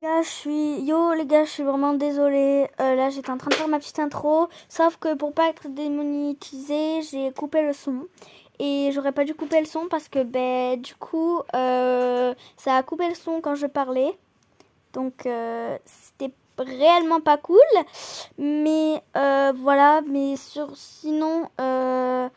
Yo les gars, je suis vraiment désolée. Là, j'étais en train de faire ma petite intro. Sauf que pour pas être démonétisée, j'ai coupé le son. Et j'aurais pas dû couper le son parce que, du coup, ça a coupé le son quand je parlais. Donc, c'était réellement pas cool. Mais voilà, sinon, là,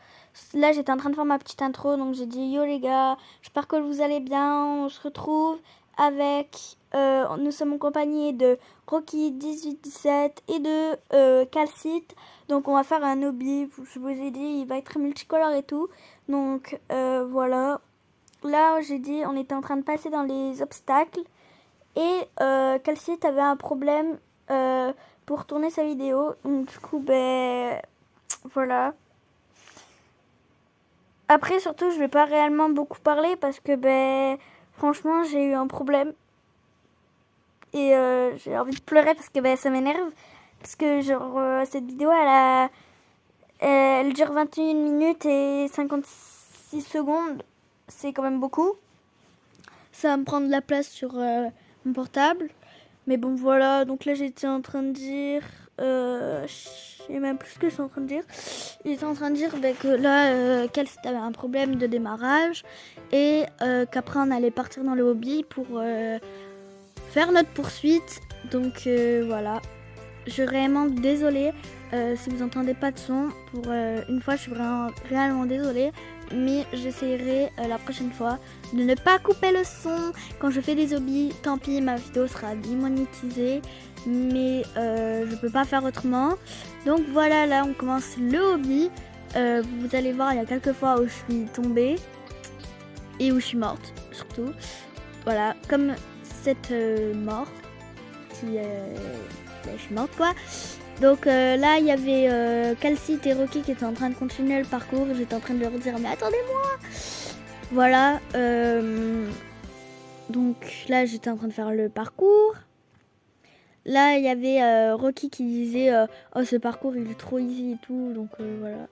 j'étais en train de faire ma petite intro. Donc, j'ai dit yo les gars, j'espère que vous allez bien. On se retrouve avec. Nous sommes en compagnie de Rocky 1817 et de Calcite. Donc on va faire un hobby, je vous ai dit, il va être multicolore et tout. Donc voilà. Là j'ai dit, on était en train de passer dans les obstacles. Et Calcite avait un problème pour tourner sa vidéo. Donc du coup, voilà. Après surtout, je vais pas réellement beaucoup parler parce que franchement, j'ai eu un problème. Et j'ai envie de pleurer parce que ça m'énerve. Parce que cette vidéo, elle dure 21 minutes et 56 secondes. C'est quand même beaucoup. Ça va me prendre de la place sur mon portable. Mais bon, voilà. Donc là, j'étais en train de dire... je sais même plus ce que je suis en train de dire. J'étais en train de dire que là, Calcite avait un problème de démarrage. Et qu'après, on allait partir dans le hobby pour... faire notre poursuite. Donc voilà, je suis vraiment désolée si vous entendez pas de son. Pour une fois, je suis vraiment réellement désolée, mais j'essaierai la prochaine fois de ne pas couper le son quand je fais des hobbies. Tant pis, ma vidéo sera démonétisée, mais je peux pas faire autrement. Donc voilà, là on commence le hobby. Vous allez voir, il y a quelques fois où je suis tombée et où je suis morte surtout. Voilà, comme cette mort qui je suis morte quoi. Donc là il y avait Calcite et Rocky qui étaient en train de continuer le parcours. J'étais en train de leur dire mais attendez-moi. Voilà, donc là j'étais en train de faire le parcours. Là il y avait Rocky qui disait oh ce parcours il est trop easy et tout. Donc voilà.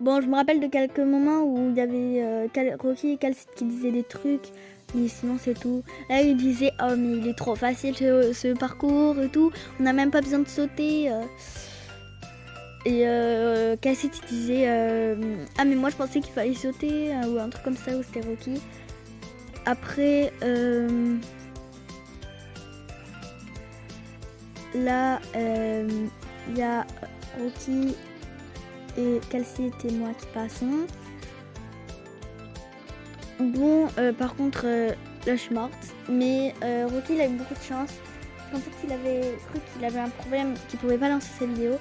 Bon, je me rappelle de quelques moments où il y avait Rocky et Calcite qui disaient des trucs, mais sinon c'est tout. Là, il disait oh mais il est trop facile ce parcours et tout, on n'a même pas besoin de sauter. Et Calcite il disait ah mais moi je pensais qu'il fallait sauter ou un truc comme ça, ou c'était Rocky. Après là il y a Rocky et Calcite et moi qui passons. Bon, par contre, là je suis morte. Mais Rocky il a eu beaucoup de chance. En fait, il avait cru qu'il avait un problème, qu'il pouvait pas lancer sa vidéo.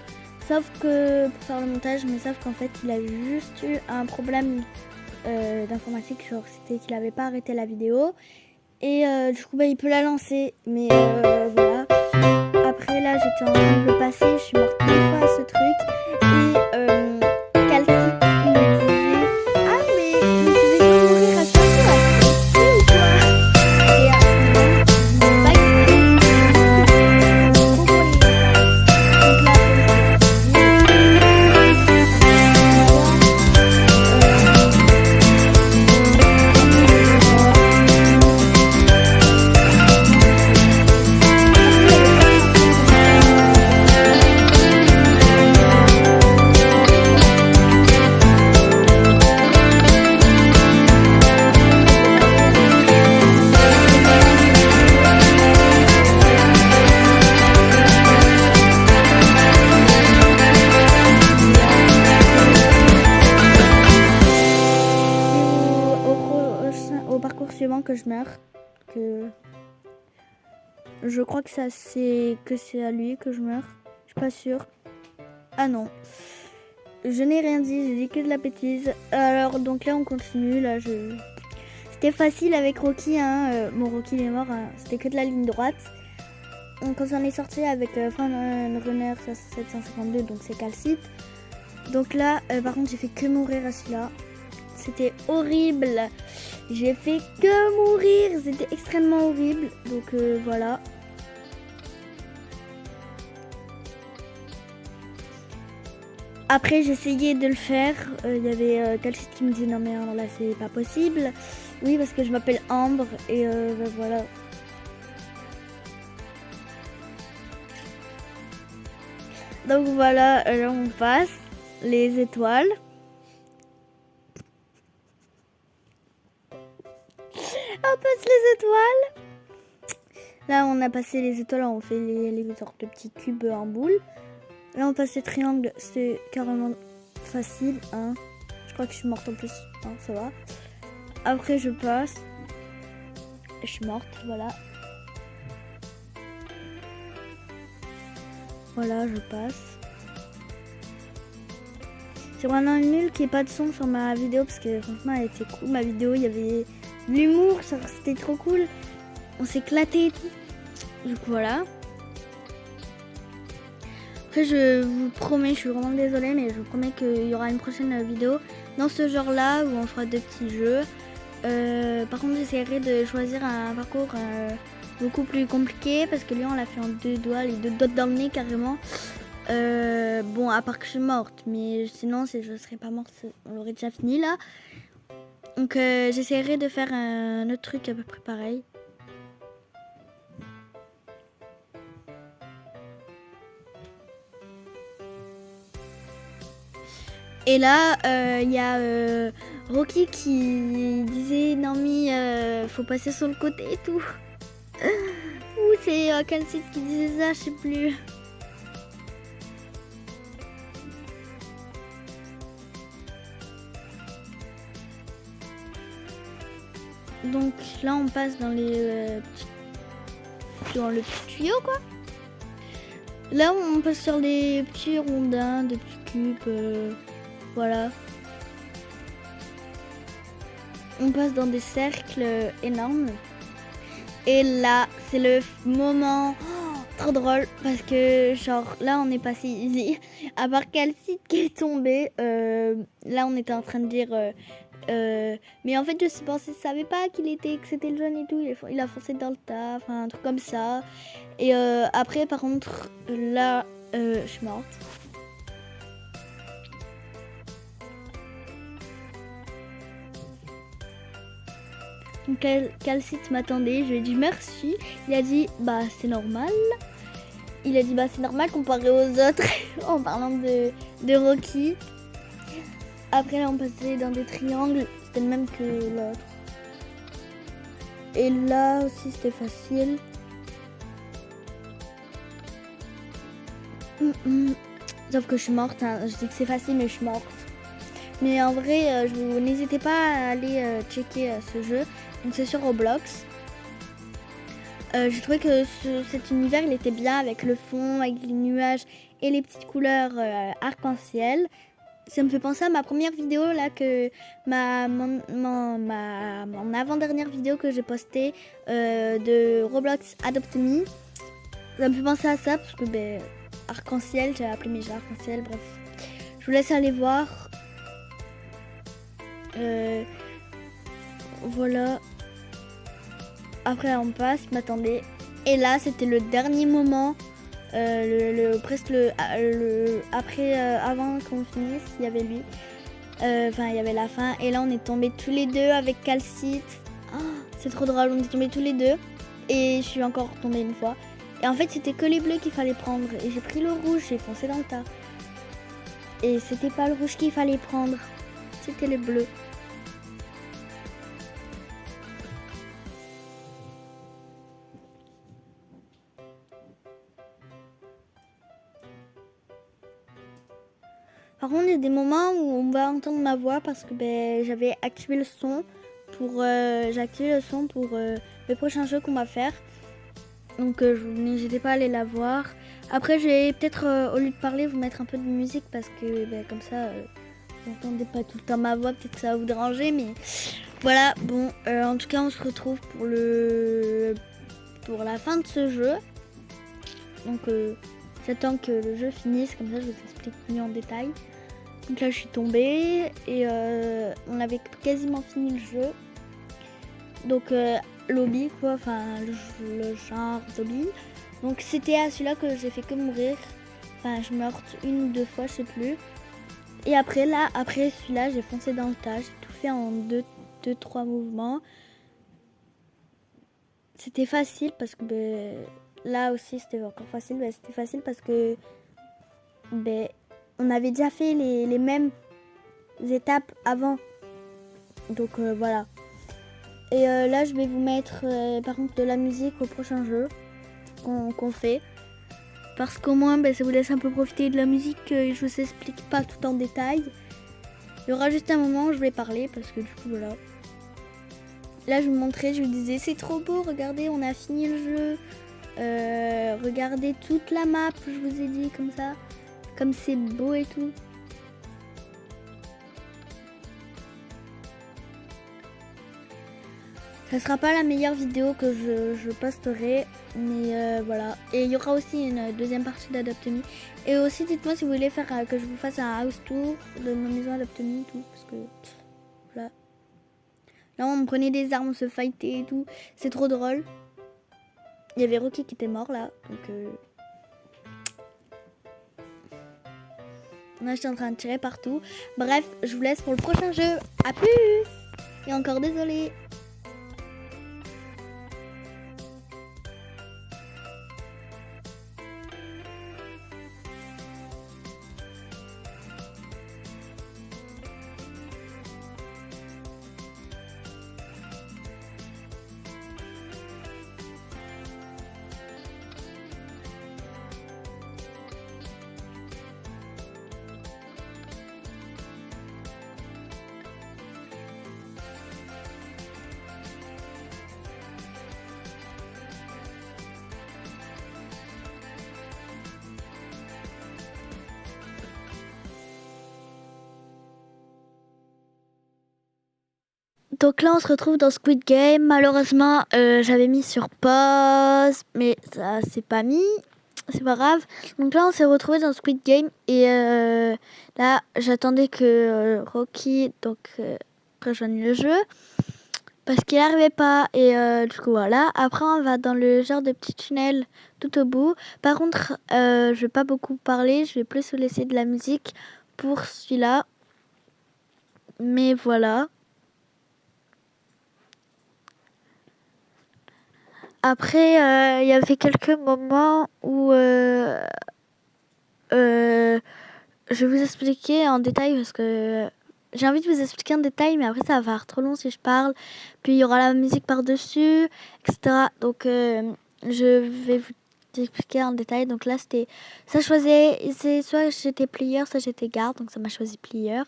Sauf que pour faire le montage, mais sauf qu'en fait, il a juste eu un problème d'informatique. Genre, c'était qu'il avait pas arrêté la vidéo. Et du coup, il peut la lancer. Mais voilà. Après, là, j'étais en train de le passer. Je suis morte une fois à ce truc. Et Calcite, il me disait ah, mais tu veux pas mourir à chaque fois ou quoi. Et après, pas suivant que je meurs, que je crois que c'est à lui que je meurs, je suis pas sûre. Ah non, je n'ai rien dit, j'ai dit que de la bêtise. Alors donc là on continue, là c'était facile avec Rocky, hein. Bon Rocky il est mort, hein. C'était que de la ligne droite. Donc quand on est sorti avec Runner 752, donc c'est Calcite. Donc là par contre j'ai fait que mourir à celui-là. C'était horrible. J'ai fait que mourir. C'était extrêmement horrible. Donc voilà. Après j'essayais de le faire. Il y avait Calcite qui me disait non mais là c'est pas possible. Oui, parce que je m'appelle Ambre et bah, voilà. Donc voilà, là on passe les étoiles. On passe les étoiles. Là on a passé les étoiles, on fait les sortes de petits cubes en boule. Là on passe les triangles, c'est carrément facile. Hein. Je crois que je suis morte en plus, hein, ça va. Après je passe. Je suis morte, voilà. Voilà, je passe. C'est vraiment nul qu'il n'y ait pas de son sur ma vidéo parce que franchement elle était cool. Ma vidéo, il y avait de l'humour, c'était trop cool. On s'éclatait et tout. Du coup voilà. Après je vous promets, je suis vraiment désolée, mais je vous promets qu'il y aura une prochaine vidéo dans ce genre là où on fera 2 petits jeux. Par contre j'essaierai de choisir un parcours beaucoup plus compliqué parce que lui on l'a fait en 2 doigts, les 2 doigts dans le nez carrément. Bon, à part que je suis morte, mais sinon si je serais pas morte, on l'aurait déjà fini là. Donc j'essaierai de faire un autre truc à peu près pareil. Et là, il y a Rocky qui disait non mais faut passer sur le côté et tout. Ou c'est quel site qui disait ça, je sais plus. Donc là on passe dans le petit tuyau quoi. Là on passe sur les petits rondins, des petits cubes, voilà. On passe dans des cercles énormes. Et là c'est le moment trop drôle parce que genre là on est passé easy. À part quel site qui est tombé, là on était en train de dire mais en fait je savais pas qu'il était que c'était le jeune et tout, il a foncé dans le tas, enfin un truc comme ça. Et après par contre là je suis morte. Donc Calcite m'attendait, je lui ai dit merci. Il a dit bah c'est normal. Il a dit bah c'est normal comparé aux autres en parlant de Rocky. Après là on passait dans des triangles, c'était le même que l'autre. Et là aussi c'était facile. Sauf que je suis morte, hein. Je dis que c'est facile mais je suis morte. Mais en vrai, n'hésitez pas à aller checker ce jeu. Donc c'est sur Roblox. J'ai trouvé que cet univers il était bien avec le fond, avec les nuages et les petites couleurs arc-en-ciel. Ça me fait penser à ma première vidéo là que mon avant-dernière vidéo que j'ai postée de Roblox Adopt Me. Ça me fait penser à ça parce que arc-en-ciel, j'ai appelé mes jeux arc-en-ciel, bref. Je vous laisse aller voir. Voilà. Après on passe, m'attendez. Et là c'était le dernier moment. Presque après avant qu'on finisse, il y avait lui. Enfin il y avait la fin. Et là on est tombés tous les deux avec Calcite. Oh, c'est trop drôle, on est tombés tous les deux. Et je suis encore tombée une fois. Et en fait c'était que les bleus qu'il fallait prendre. Et j'ai pris le rouge, j'ai foncé dans le tas. Et c'était pas le rouge qu'il fallait prendre. C'était le bleu. Par contre, il y a des moments où on va entendre ma voix parce que j'avais activé le son pour j'ai activé le son pour le prochain jeu qu'on va faire. Donc n'hésitez pas à aller la voir. Après, je vais peut-être au lieu de parler vous mettre un peu de musique parce que comme ça vous n'entendez pas tout le temps ma voix, peut-être que ça va vous déranger, mais voilà. Bon, en tout cas, on se retrouve pour la fin de ce jeu. Donc j'attends que le jeu finisse, comme ça je vous explique mieux en détail. Donc là je suis tombée et on avait quasiment fini le jeu. Donc lobby quoi, enfin le genre lobby. Donc c'était à celui-là que j'ai fait que mourir. Enfin je suis morte 1 ou 2 fois, je sais plus. Et après celui-là j'ai foncé dans le tas, j'ai tout fait en 2-3 mouvements. C'était facile parce que là aussi c'était encore facile. C'était facile parce que on avait déjà fait les mêmes étapes avant. Donc voilà. Et là je vais vous mettre par contre de la musique au prochain jeu qu'on fait. Parce qu'au moins ça vous laisse un peu profiter de la musique. Je vous explique pas tout en détail. Il y aura juste un moment où je vais parler parce que du coup voilà. Là, je vous montrais, je vous disais, c'est trop beau, regardez, on a fini le jeu. Regardez toute la map, je vous ai dit, comme ça. Comme c'est beau et tout. Ça sera pas la meilleure vidéo que je posterai, mais voilà. Et il y aura aussi une deuxième partie d'Adopt Me. Et aussi, dites-moi si vous voulez faire que je vous fasse un house tour de ma maison Adopt Me et tout, parce que voilà. Là, on me prenait des armes, on se fightait et tout. C'est trop drôle. Il y avait Rocky qui était mort là. Donc, là, j'étais en train de tirer partout. Bref, je vous laisse pour le prochain jeu. A plus! Et encore désolée. Donc là, on se retrouve dans Squid Game. Malheureusement, j'avais mis sur pause, mais ça c'est pas mis. C'est pas grave. Donc là, on s'est retrouvé dans Squid Game et là, j'attendais que Rocky rejoigne le jeu parce qu'il n'arrivait pas. Et du coup, voilà. Après, on va dans le genre de petit tunnel tout au bout. Par contre, je vais pas beaucoup parler. Je vais plus vous laisser de la musique pour celui-là. Mais voilà. Après, il y avait quelques moments où je vais vous expliquer en détail parce que j'ai envie de vous expliquer en détail, mais après ça va faire trop long si je parle. Puis il y aura la musique par-dessus, etc. Donc je vais vous expliquer en détail. Donc là, ça choisissait, soit j'étais plieur, soit j'étais garde. Donc ça m'a choisi plieur.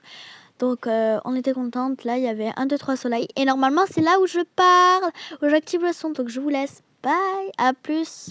Donc on était contente. Là, il y avait 1, 2, 3 soleil. Et normalement, c'est là où je parle, où j'active le son. Donc je vous laisse. Bye, à plus.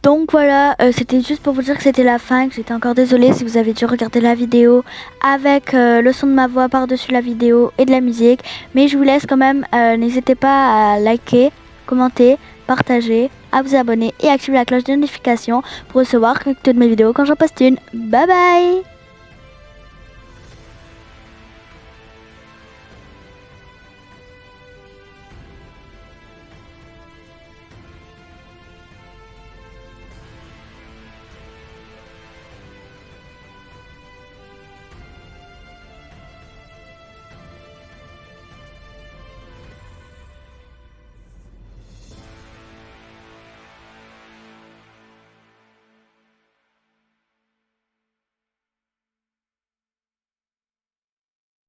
Donc voilà, c'était juste pour vous dire que c'était la fin, que j'étais encore désolée si vous avez dû regarder la vidéo avec le son de ma voix par-dessus la vidéo et de la musique. Mais je vous laisse quand même, n'hésitez pas à liker, commenter, partager, à vous abonner et activer la cloche de notification pour recevoir toutes mes vidéos quand j'en poste une. Bye bye!